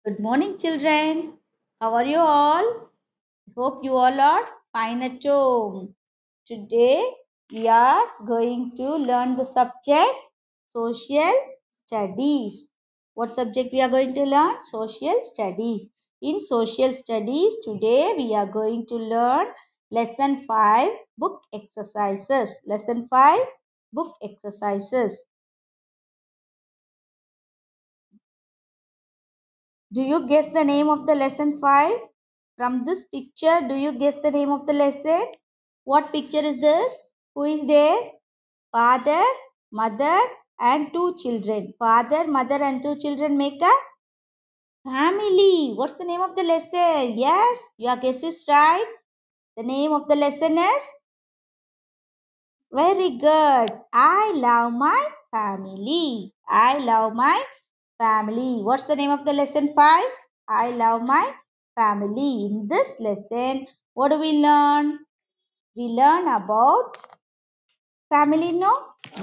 Good morning, children. How are you all? Hope you all are fine at home. Today we are going to learn the subject social studies. What subject we are going to learn? Social studies. In social studies, today we are going to learn lesson 5 book exercises. Lesson 5 book exercises. Do you guess the name of the lesson 5? From this picture, do you guess the name of the lesson? What picture is this? Who is there? Father, mother, and two children. Father, mother, and two children make a family. What's the name of the lesson? Yes, your guess is right. The name of the lesson is very good. I love my family. I love my family. What's the name of the lesson 5? I love my family. In this lesson, what do we learn? We learn about family, no?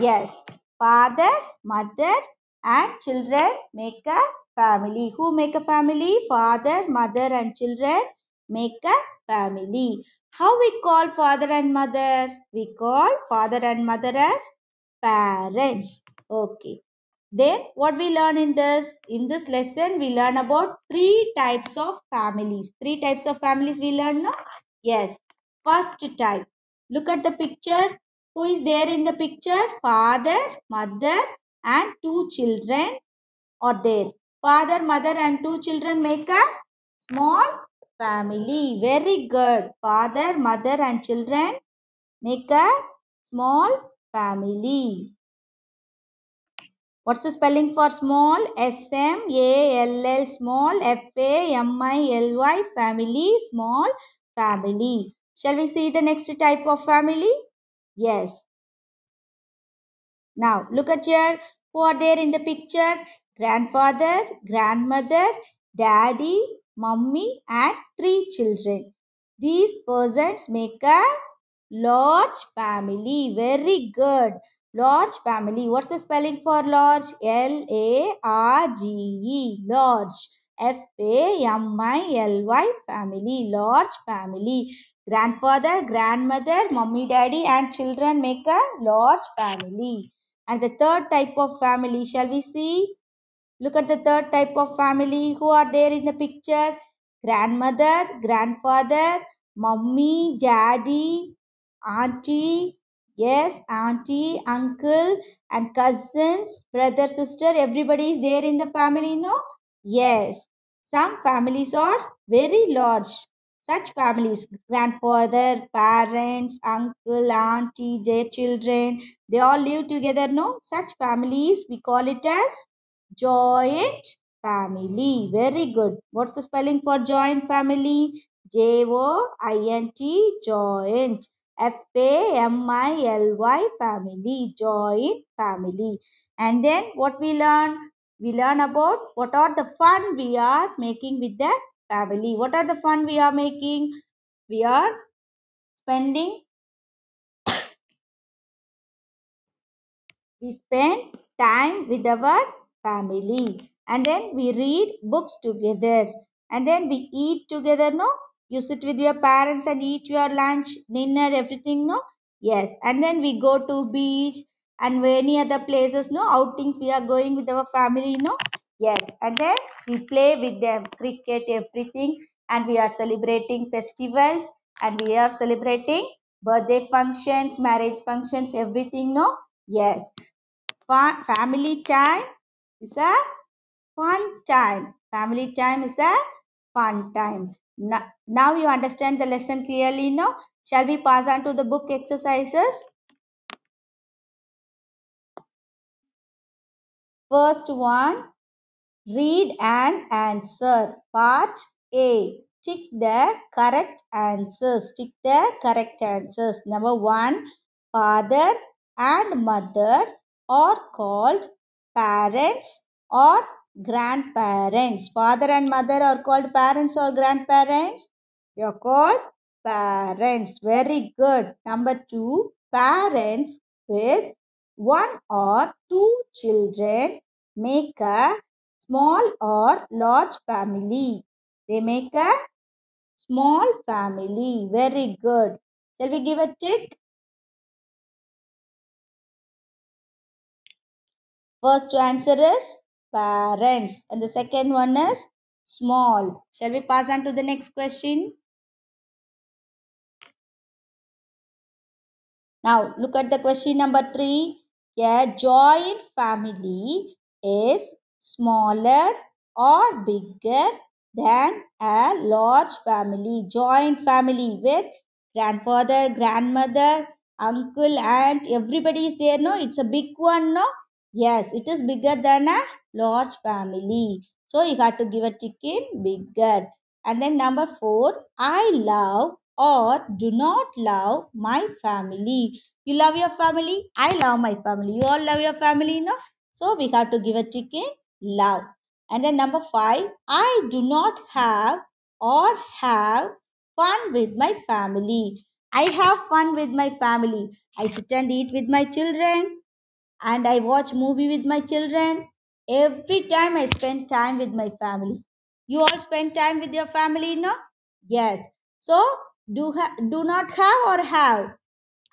Yes. Father, mother, and children make a family. Who make a family? Father, mother, and children make a family. How we call father and mother? We call father and mother as parents. Okay. Then what we learn in this? In this lesson, we learn about three types of families. Three types of families we learn, no? Yes. First type. Look at the picture. Who is there in the picture? Father, mother, and two children are there. Father, mother, and two children make a small family. Very good. Father, mother, and children make a small family. What's the spelling for small? S-M-A-L-L, small. F-A-M-I-L-Y, family, small family. Shall we see the next type of family? Yes. Now, look at here. Who are there in the picture? Grandfather, grandmother, daddy, mummy, and three children. These persons make a large family. Very good. Large family. What's the spelling for large? L-A-R-G-E. Large. F-A-M-I-L-Y. Family. Large family. Grandfather, grandmother, mummy, daddy, and children make a large family. And the third type of family, shall we see? Look at the third type of family. Who are there in the picture? Grandmother, grandfather, mummy, daddy, auntie, yes, auntie, uncle, and cousins, brother, sister. Everybody is there in the family, no? Yes. Some families are very large. Such families, grandfather, parents, uncle, auntie, their children, they all live together, no? Such families, we call it as joint family. Very good. What's the spelling for joint family? J-O-I-N-T, joint. F-A-M-I-L-Y, family. Joint family. And then what we learn? We learn about what are the fun we are making with the family. What are the fun we are making? We are spending, we spend time with our family. And then we read books together. And then we eat together, no? You sit with your parents and eat your lunch, dinner, everything, no? Yes. And then we go to beach and any other places, no? Outings we are going with our family, no? Yes. And then we play with them, cricket, everything. And we are celebrating festivals and we are celebrating birthday functions, marriage functions, everything, no? Yes. Family time is a fun time. Family time is a fun time. Now you understand the lesson clearly, no? Shall we pass on to the book exercises? First one, read and answer. Part A. Tick the correct answers. Tick the correct answers. Number one, father and mother are called parents or grandparents. Father and mother are called parents or grandparents. They are called parents. Very good. Number two, parents with one or two children make a Small or large family? They make a small family. Very good. Shall we give a tick? First answer is parents, and the second one is small. Shall we pass on to the next question? Now, look at the question number 3. A joint family is smaller or bigger than a large family. Joint family with grandfather, grandmother, uncle, aunt, everybody is there. No, it's a big one. No, yes, it is bigger than a large family. So you got to give a tick in bigger. And then number 4, I love or do not love my family. You love your family? I love my family. You all love your family, no? So we have to give a tick in love. And then number 5, I do not have or have fun with my family. I have fun with my family. I sit and eat with my children and I watch movie with my children. Every time I spend time with my family. You all spend time with your family, no? Yes. So do not have or have?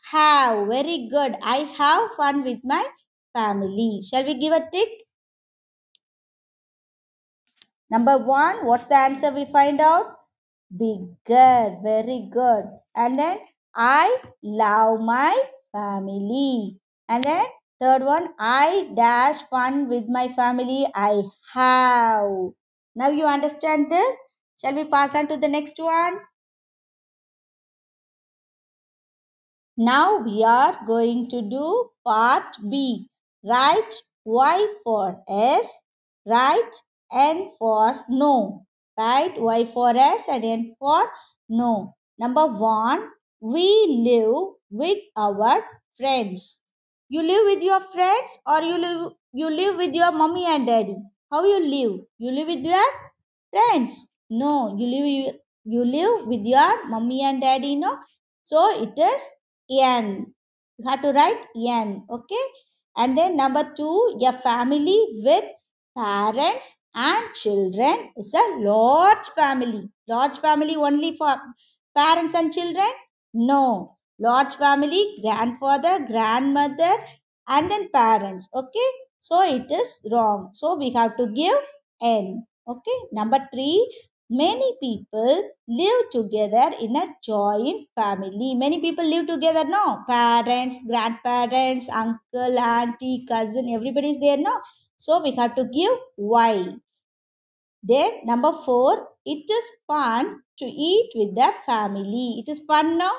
Have. Very good. I have fun with my family. Shall we give a tick? Number 1, what's the answer we find out? Bigger. Very good. And then I love my family. And then third one, I dash fun with my family. I have. Now you understand this? Shall we pass on to the next one? Now we are going to do part B. Write Y for S, write N for no. Write Y for S and N for no. Number 1, we live with our friends. You live with your friends or you live with your mommy and daddy? How you live? You live with your friends? No, you live with your mommy and daddy, no? So it is N. You have to write N. Okay. And then number 2, a family with parents and children is a large family. Large family only for parents and children? No. Large family, grandfather, grandmother, and then parents. Okay. So it is wrong. So we have to give N. Okay. Number 3, many people live together in a joint family. Many people live together, no? Parents, grandparents, uncle, auntie, cousin, everybody is there, no? So we have to give Y. Then number 4, it is fun to eat with the family. It is fun, no?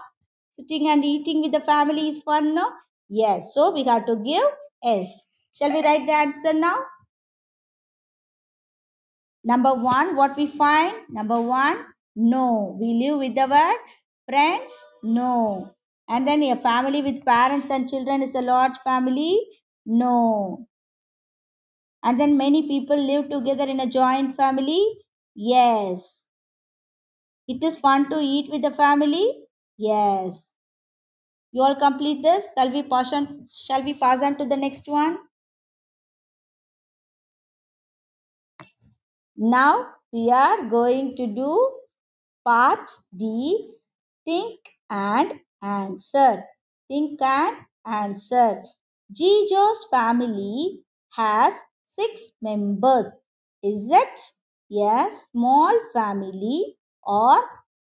Sitting and eating with the family is fun, no? Yes. So we have to give S. Shall we write the answer now? Number 1, what we find? Number 1, no. We live with our friends? No. And then a family with parents and children is a large family? No. And then many people live together in a joint family? Yes. It is fun to eat with the family? Yes. You all complete this? Shall we pass on to the next one? Now we are going to do part D, think and answer. Think and answer. Jijo's family has 6 members. Is it a small family or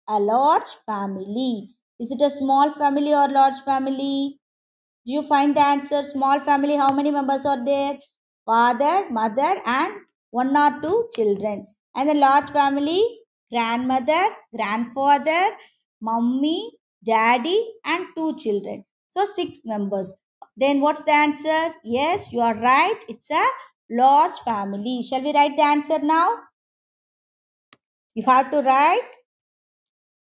a large family? Is it a small family or large family? Do you find the answer? Small family, how many members are there? Father, mother, and 1 or 2 children. And the large family, grandmother, grandfather, mummy, daddy, and 2 children. So 6 members. Then what's the answer? Yes, you are right. It's a large family. Shall we write the answer now? You have to write.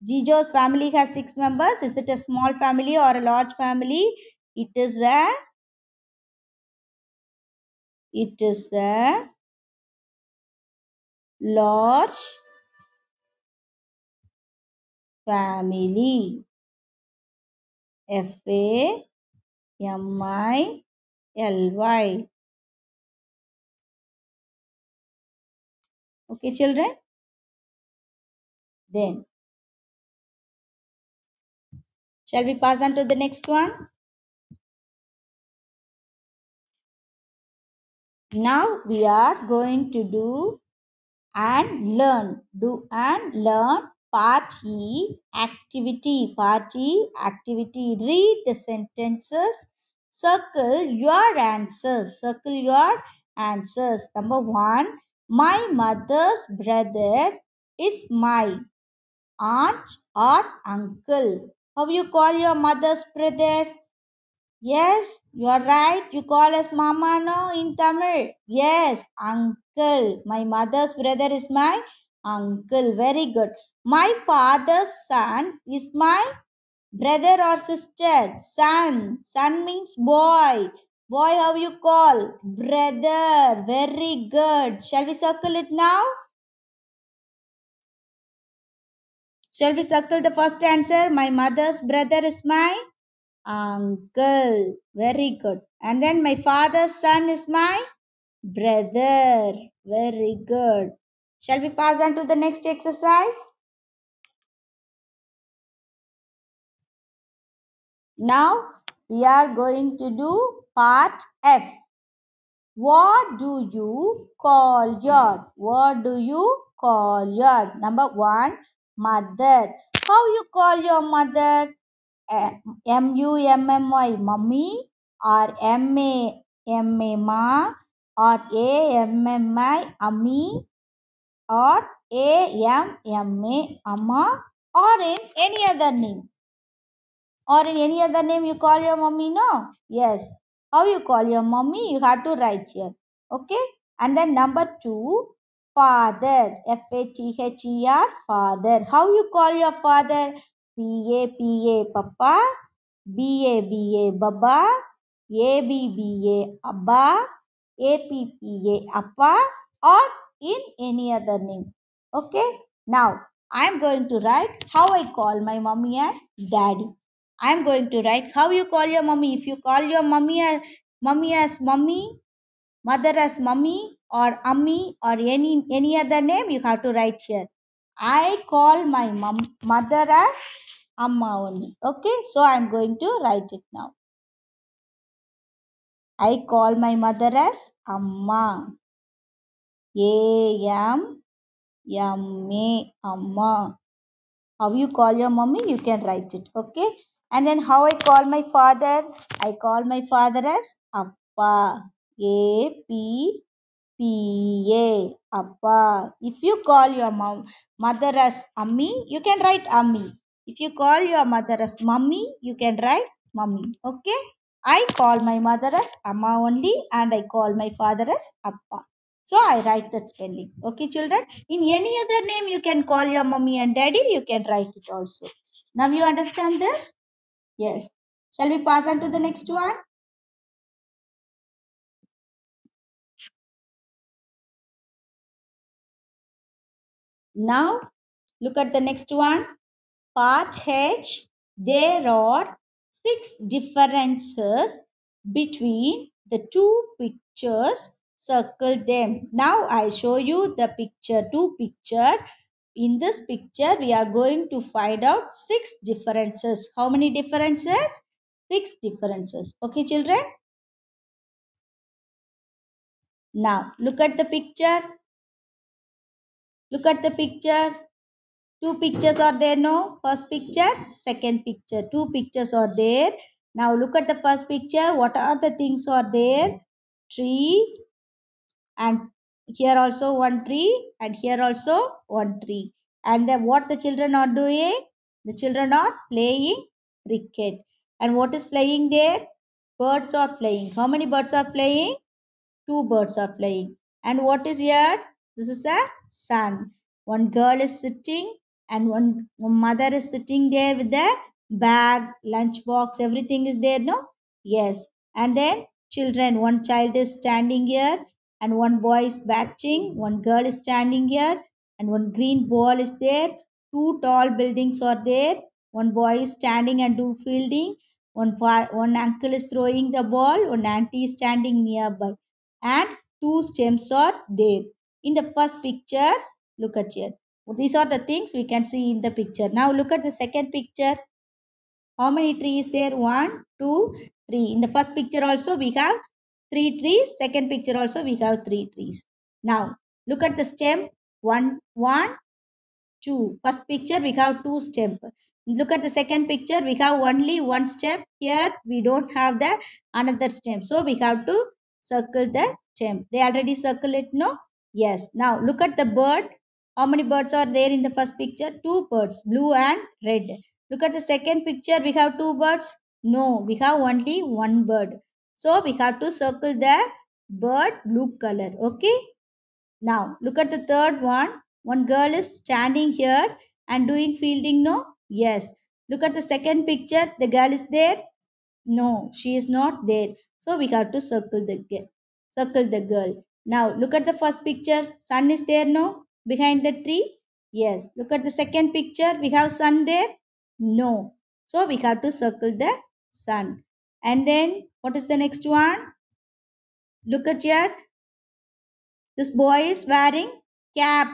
Jijo's family has 6 members. Is it a small family or a large family? It is a large family. Family. Okay, children? Then, shall we pass on to the next one? Now we are going to do and learn. Do and learn part E activity. Part E activity. Read the sentences. Circle your answers. Circle your answers. Number one, my mother's brother is my aunt or uncle. How you call your mother's brother? Yes, you are right. You call us mama no in Tamil. Yes, uncle. My mother's brother is my uncle. Very good. My father's son is my brother or sister. Son. Son means boy. Boy, how you call? Brother. Very good. Shall we circle it now? Shall we circle the first answer? My mother's brother is my uncle. Very good. And then my father's son is my brother. Very good. Shall we pass on to the next exercise? Now we are going to do part F. What do you call your? What do you call your? Number one, mother. How you call your mother? MUMMY, mummy, or MAMA, ma, or AMMI, ammi, or AMMA, amma, or in any other name. Or in any other name you call your mummy, no? Yes. How you call your mummy? You have to write here. Okay? And then number two, father. FATHER, father. How you call your father? PAPA, papa. BABA, baba. ABBA, abba. APPA, appa. Or in any other name. Okay? Now, I am going to write how I call my mummy and daddy. I'm going to write how you call your mummy. If you call your mummy as mummy, mother as mummy or ummi or any other name, you have to write here. I call my mother as amma only. Okay, so I'm going to write it now. I call my mother as amma. A-M-M-A, amma. How you call your mummy, you can write it. Okay. And then how I call my father, I call my father as appa. APPA, appa. If you call your mother as ammi, you can write ammi. If you call your mother as mummy, you can write mummy. Okay. I call my mother as amma only, and I call my father as appa. So I write that spelling. Okay, children. In any other name, you can call your mummy and daddy. You can write it also. Now you understand this? Yes. Shall we pass on to the next one? Now look at the next one. Part H. There are six differences between the two pictures. Circle them. Now I show you the picture, two picture. In this picture, we are going to find out six differences. How many differences? Six differences. Okay, children? Now, look at the picture. Look at the picture. Two pictures are there, no? First picture, second picture. Two pictures are there. Now, look at the first picture. What are the things are there? Tree, and here also one tree, and here also one tree. And then what the children are doing? The children are playing cricket. And what is playing there? Birds are playing. How many birds are playing? Two birds are playing. And what is here? This is a sun. One girl is sitting, and one mother is sitting there with the bag, lunch box, everything is there, no? Yes. And then children, one child is standing here, and one boy is batching, one girl is standing here, and one green ball is there. Two tall buildings are there. One boy is standing and do fielding. One uncle is throwing the ball. One auntie is standing nearby, and two stems are there. In the first picture, look at here. These are the things we can see in the picture. Now look at the second picture. How many trees there? One, two, three. In the first picture also we have three trees. Second picture also we have three trees. Now look at the stem. One, two. First picture we have two stem. Look at the second picture. We have only one stem. Here we don't have the another stem. So we have to circle the stem. They already circle it, no? Yes. Now look at the bird. How many birds are there in the first picture? Two birds, blue and red. Look at the second picture. We have two birds. No, we have only one bird. So we have to circle the bird blue color. Okay. Now, look at the third one. One girl is standing here and doing fielding, no? Yes. Look at the second picture. The girl is there? No, she is not there. So we have to circle the girl. Now, look at the first picture. Sun is there, no? Behind the tree? Yes. Look at the second picture. We have sun there? No. So we have to circle the sun. And then, what is the next one? Look at here. This boy is wearing cap.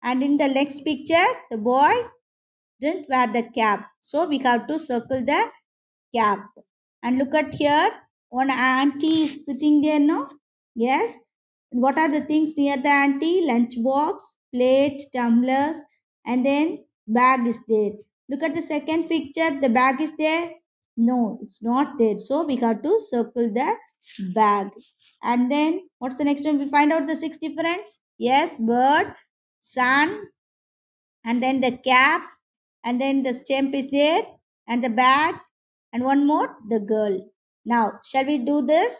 And in the next picture, the boy didn't wear the cap. So we have to circle the cap. And look at here. One auntie is sitting there, no? Yes. And what are the things near the auntie? Lunchbox, plate, tumblers, and then bag is there. Look at the second picture. The bag is there? No, it's not there. So we have to circle the bag. And then what's the next one? We find out the six difference. Yes, bird, sun, and then the cap, and then the stamp is there, and the bag, and one more, the girl. Now, shall we do this?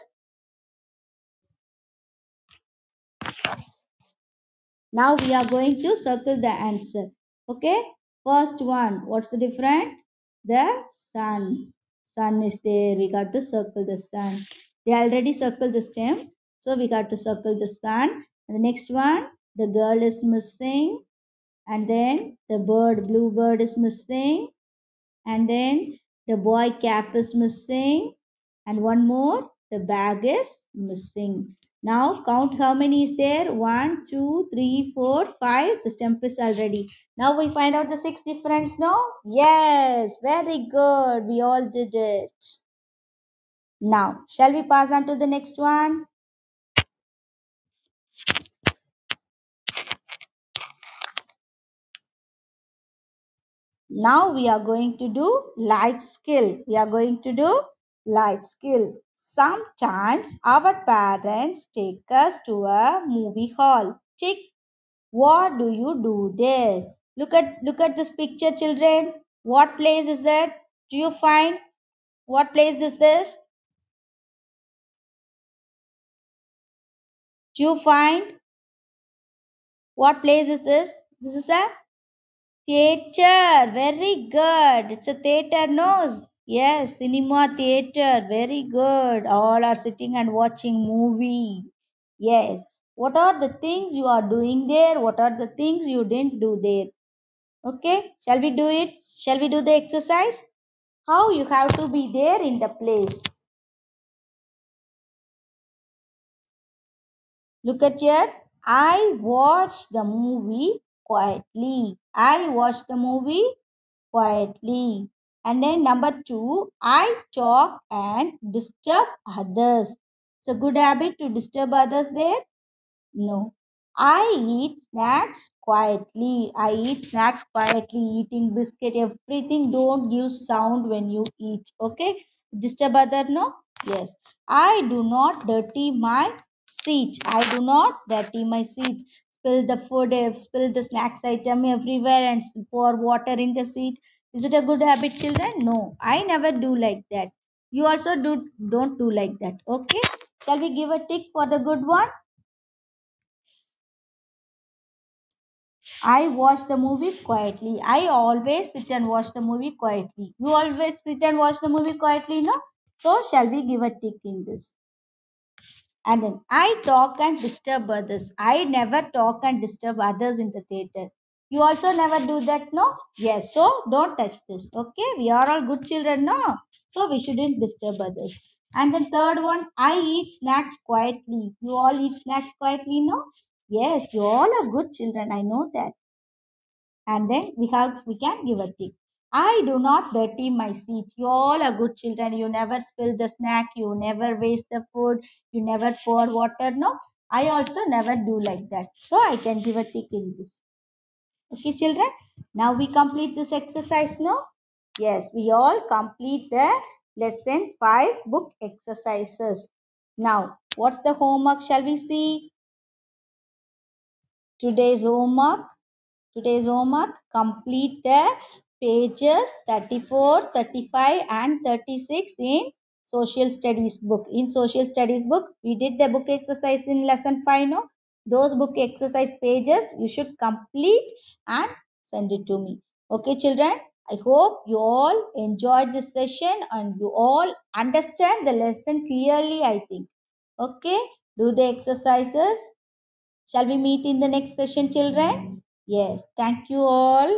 Now we are going to circle the answer. Okay, first one, what's the difference? The sun. Sun is there. We got to circle the sun. They already circled the stem, so we got to circle the sun. And the next one, the girl is missing, and then the bird, blue bird is missing, and then the boy cap is missing, and one more, the bag is missing. Now count how many is there. One, two, three, four, five. The stamp is already. Now we find out the six difference. No? Yes, very good. We all did it. Now shall we pass on to the next one? Now we are going to do life skill. We are going to do life skill. Sometimes our parents take us to a movie hall. Tick. What do you do there? Look at this picture, children. What place is that? Do you find what place is this? Do you find what place is this? This is a theater. Very good. It's a theater, no? Yes, cinema theater. Very good. All are sitting and watching movie. Yes. What are the things you are doing there? What are the things you didn't do there? Okay. Shall we do it? Shall we do the exercise? How you have to be there in the place. Look at here. I watched the movie quietly. I watched the movie quietly. And then number two, I talk and disturb others. It's a good habit to disturb others there. No. I eat snacks quietly. I eat snacks quietly, eating biscuit, everything. Don't give sound when you eat. Okay? Disturb other, no? Yes. I do not dirty my seat. I do not dirty my seat. Spill the food, spill the snacks item everywhere and pour water in the seat. Is it a good habit, children? No. I never do like that. You also don't do like that. Okay? Shall we give a tick for the good one? I watch the movie quietly. I always sit and watch the movie quietly. You always sit and watch the movie quietly, no? So, shall we give a tick in this? And then I talk and disturb others. I never talk and disturb others in the theater. You also never do that, no? Yes, so don't touch this. Okay, we are all good children, no? So we shouldn't disturb others. And the third one, I eat snacks quietly. You all eat snacks quietly, no? Yes, you all are good children. I know that. And then we can give a tick. I do not dirty my seat. You all are good children. You never spill the snack, you never waste the food, you never pour water. No, I also never do like that, so I can give a tick in this. Okay children, now we complete this exercise. No, yes, we all complete the lesson 5 book exercises. Now what's the homework, shall we see? Today's homework, today's homework, complete the pages 34, 35, and 36 in social studies book. In social studies book, we did the book exercise in lesson 5. No, those book exercise pages you should complete and send it to me. Okay children, I hope you all enjoyed this session and you all understand the lesson clearly, I think. Okay, do the exercises. Shall we meet in the next session, children? Yes. Thank you all.